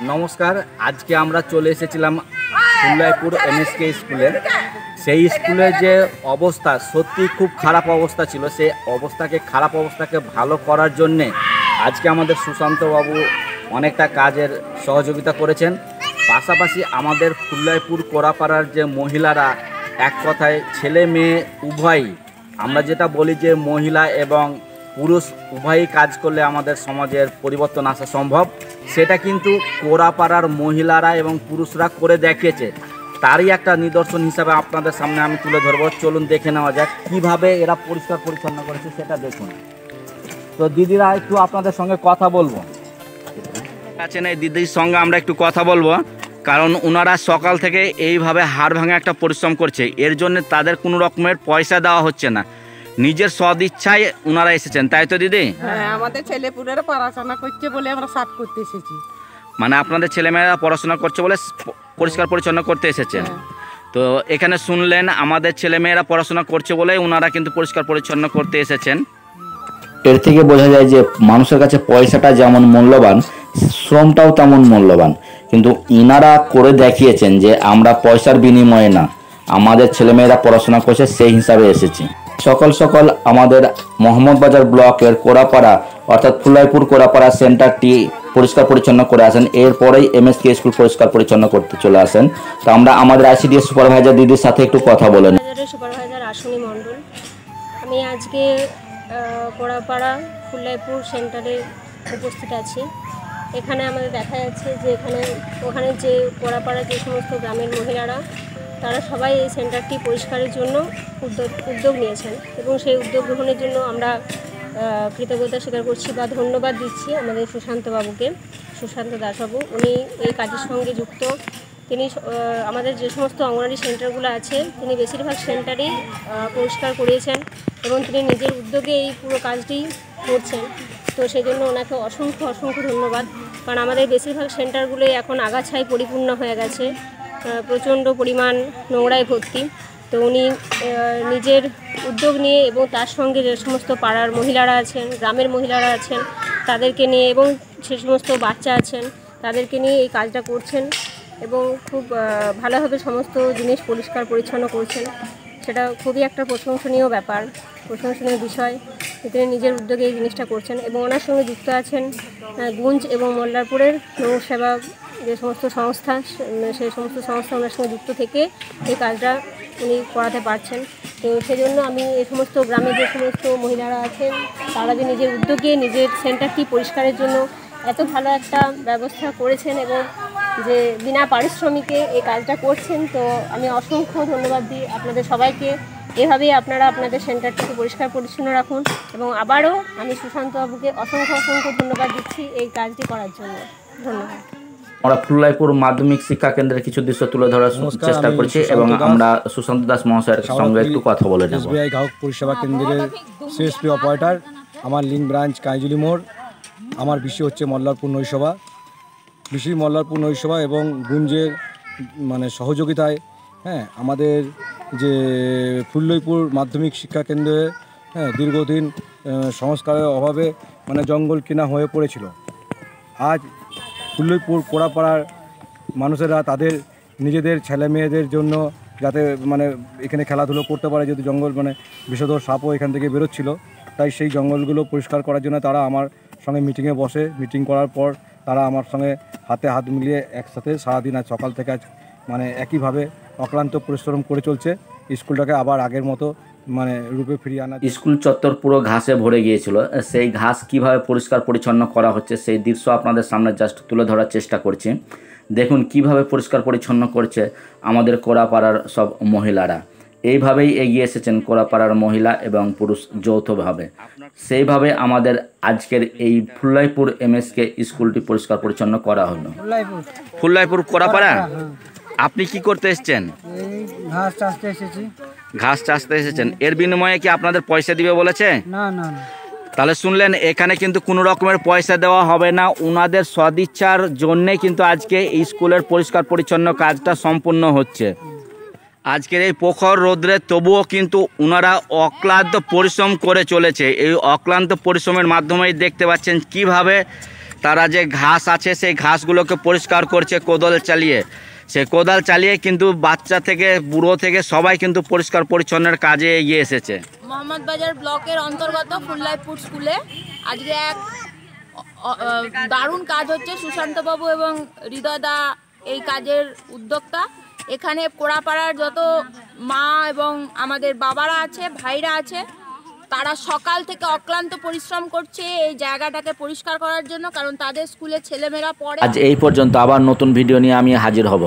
নমস্কার। আজকে আমরা চলে এসেছিলাম ফুল্লাইপুর এমএসকে স্কুলে। সেই স্কুলে যে অবস্থা সত্যি খুব খারাপ অবস্থা ছিল, সেই খারাপ অবস্থাকে ভালো করার জন্যে আজকে আমাদের সুশান্ত বাবু অনেকটা কাজের সহযোগিতা করেছেন। পাশাপাশি আমাদের ফুল্লাইপুর কোরাপাড়ার যে মহিলারা, এক কথায় ছেলে মেয়ে উভয়ই, আমরা যেটা বলি যে মহিলা এবং পুরুষ উভয়ই কাজ করলে আমাদের সমাজের পরিবর্তন আসা সম্ভব, সেটা কিন্তু কোরাপাড়ার মহিলারা এবং পুরুষরা করে দেখিয়েছে। তারই একটা নিদর্শন হিসাবে আপনাদের সামনে আমি তুলে ধরবো। চলুন দেখে নেওয়া যাক কীভাবে এরা পরিষ্কার পরিচ্ছন্ন করেছে, সেটা দেখুন। তো দিদিরা একটু আপনাদের সঙ্গে কথা বলবো, আছেন এই দিদির সঙ্গে আমরা একটু কথা বলবো, কারণ ওনারা সকাল থেকে এইভাবে হাড় ভাঙা একটা পরিশ্রম করছে। এর জন্য তাদের কোনো রকমের পয়সা দেওয়া হচ্ছে না, নিজের সদিচ্ছায় ওনারা এসেছেন, তাই তো দিদি? হ্যাঁ, আমাদের ছেলেপুলেরা পড়াশোনা করছে বলে আমরা সাফ করতে এসেছি। মানে আপনাদের ছেলেমেয়েরা পড়াশোনা করছে বলে পরিষ্কার পরিচ্ছন্ন করতে এসেছেন। তো এখানে শুনলেন আমাদের ছেলেমেয়েরা পড়াশোনা করছে বলে ওনারা কিন্তু পরিষ্কার পরিচ্ছন্ন করতে এসেছেন। এর থেকে বোঝা যায় যে মানুষের কাছে পয়সাটা যেমন মূল্যবান, শ্রমটাও তেমন মূল্যবান। কিন্তু ইনারা করে দেখিয়েছেন যে আমরা পয়সার বিনিময়ে না, আমাদের ছেলেমেয়েরা পড়াশোনা করছে সেই হিসাবে এসেছি। সকাল সকাল আমাদের মোহাম্মদবাজার ব্লকের কোরাপাড়া অর্থাৎ ফুল্লাইপুর কোরাপাড়া সেন্টারটি পরিষ্কার পরিচ্ছন্ন করে আসেন। এরপরেই এমএসকে স্কুল পরিষ্কার পরিচ্ছন্ন করতে চলে আসেন। তো আমরা আমাদের আইসিডিএস সুপারভাইজার দিদির সাথে একটু কথা বলেন। সুপারভাইজার আশুনি মণ্ডল। আমি আজকে কোরাপাড়া ফুল্লাইপুর সেন্টারে উপস্থিত আছি। এখানে আমাদের দেখা যাচ্ছে যে ওখানে যে কোরাপাড়া যে সমস্ত গ্রামের মহিলারা, তারা সবাই এই সেন্টারটি পরিষ্কারের জন্য উদ্যোগ নিয়েছেন এবং সেই উদ্যোগ গ্রহণের জন্য আমরা কৃতজ্ঞতা স্বীকার করছি বা ধন্যবাদ দিচ্ছি আমাদের সুশান্ত দাসবাবু। উনি এই কাজের সঙ্গে যুক্ত। তিনি আমাদের যে সমস্ত অঙ্গনওয়াড়ি সেন্টারগুলো আছে, তিনি বেশিরভাগ সেন্টারই পরিষ্কার করিয়েছেন এবং তিনি নিজের উদ্যোগে এই পুরো কাজটি করছেন। তো সেই জন্য ওনাকে অসংখ্য ধন্যবাদ। কারণ আমাদের বেশিরভাগ সেন্টারগুলোই এখন আগাছায় পরিপূর্ণ হয়ে গেছে, প্রচণ্ড পরিমাণ নোংরায় ভর্তি। তো উনি নিজের উদ্যোগ নিয়ে এবং তার সঙ্গে যে সমস্ত পাড়ার মহিলারা আছেন, গ্রামের মহিলারা আছেন, তাদেরকে নিয়ে এবং সে সমস্ত বাচ্চা আছেন তাদেরকে নিয়ে এই কাজটা করছেন এবং খুব ভালোভাবে সমস্ত জিনিস পরিষ্কার পরিচ্ছন্ন করছেন। সেটা খুবই একটা প্রশংসনীয় ব্যাপার, প্রশংসনীয় বিষয়। তিনি নিজের উদ্যোগে এই জিনিসটা করছেন এবং ওনার সঙ্গে যুক্ত আছেন গুঞ্জ এবং মল্লারপুরের নৌ সেবা যে সমস্ত সংস্থা, সেই সমস্ত সংস্থা ওনার সঙ্গে যুক্ত থেকে এই কাজটা উনি করাতে পারছেন। তো সেজন্য আমি এই সমস্ত গ্রামে যে সমস্ত মহিলারা আছেন, তারা যে নিজের উদ্যোগে নিজের সেন্টারটি পরিষ্কারের জন্য এত ভালো একটা ব্যবস্থা করেছেন এবং যে বিনা পারিশ্রমিকে এই কাজটা করছেন, তো আমি অসংখ্য ধন্যবাদ দিই আপনাদের সবাইকে। এভাবেই আপনারা আপনাদের সেন্টারটিকে পরিষ্কার পরিচ্ছন্ন রাখুন এবং আবারও আমি সুশান্ত বাবুকে অসংখ্য ধন্যবাদ দিচ্ছি এই কাজটি করার জন্য। ধন্যবাদ। আমরা ফুল্লাইপুর মাধ্যমিক শিক্ষা কেন্দ্রের কিছু দৃশ্য তুলে ধরার চেষ্টা করছি এবং আমরা সুশান্ত দাস মহাশয়ের সঙ্গে একটু কথা বলে নেব। এসবিআই গ্রাহক পরিষেবা কেন্দ্রের সিএসপি অপারেটর। আমার লিঙ্ক ব্রাঞ্চ কাইজুলি মোড়। আমার বিষয় হচ্ছে মল্লারপুর নৈসভা। মল্লারপুর নৈসভা এবং গুঞ্জের সহযোগিতায় আমাদের যে ফুল্লাইপুর মাধ্যমিক শিক্ষা কেন্দ্রে দীর্ঘদিন সংস্কারের অভাবে জঙ্গল কিনা হয়ে পড়েছিল। আজ ফুল্লাইপুর কোরাপাড়ার মানুষেরা তাদের নিজেদের ছেলে মেয়েদের জন্য যাতে এখানে খেলাধুলো করতে পারে, যদি জঙ্গল বিষধর সাপও এখান থেকে বেরোচ্ছিল, তাই সেই জঙ্গলগুলো পরিষ্কার করার জন্য তারা আমার সঙ্গে মিটিংয়ে বসে। মিটিং করার পর তারা আমার সঙ্গে হাতে হাত মিলিয়ে একসাথে সারাদিন আজ সকাল থেকে আজ একইভাবে অক্লান্ত পরিশ্রম করে চলছে স্কুলটাকে আবার আগের মতো রূপে ফিরিয়ে আনা। স্কুল চত্বর পুরো ঘাসে ভরে গিয়েছিল, সেই ঘাস কিভাবে পরিষ্কার পরিচ্ছন্ন করা হচ্ছে সেই দৃশ্য আপনাদের সামনে জাস্ট তুলে ধরার চেষ্টা করছি। দেখুন কিভাবে পরিষ্কার পরিচ্ছন্ন করছে আমাদের কোরাপাড়ার সব মহিলারা। এইভাবেই এগিয়ে এসেছেন কোরাপাড়ার মহিলা এবং পুরুষ যৌথভাবে। সেইভাবে আমাদের আজকের এই ফুল্লাইপুর এমএসকে স্কুলটি পরিষ্কার পরিচ্ছন্ন করা হলো। ফুল্লাইপুর কোরাপাড়া। আপনি কি করতে এসেছেন? ঘাস চাষতে এসেছেন। এর বিনিময়ে কি আপনাদের পয়সা দিবে বলেছে? না। তাহলে শুনলেন, এখানে কিন্তু কোনো রকমের পয়সা দেওয়া হবে না, ওনাদের সদিচ্ছার জন্যে কিন্তু আজকে এই স্কুলের পরিষ্কার পরিচ্ছন্ন কাজটা সম্পূর্ণ হচ্ছে। আজকের এই প্রখর রোদ্রে তবুও কিন্তু ওনারা অক্লান্ত পরিশ্রম করে চলেছে। এই অক্লান্ত পরিশ্রমের মাধ্যমেই দেখতে পাচ্ছেন কিভাবে তারা যে ঘাস আছে সেই ঘাসগুলোকে পরিষ্কার করছে কোদাল চালিয়ে। সেই কোদাল চালিয়ে কিন্তু বাচ্চা থেকে বুড়ো থেকে সবাই কিন্তু পরিষ্কার পরিচ্ছন্নের কাজে এগিয়ে এসেছে। মোহাম্মদবাজার ব্লকের অন্তর্গত ফুললাইপুর স্কুলে আজকে এক দারুণ কাজ হচ্ছে। সুশান্তবাবু এবং হৃদয়দা এই কাজের উদ্যোক্তা। এখানে কোড়াপাড়ার যত মা এবং আমাদের বাবারা আছে, ভাইরা আছে, তারা সকাল থেকে অক্লান্ত পরিশ্রম করছে এই জায়গাটাকে পরিষ্কার করার জন্য, কারণ তাদের স্কুলে ছেলেমেয়েরা পড়ে। আজ এই পর্যন্ত, আবার নতুন ভিডিও নিয়ে আমি হাজির হব।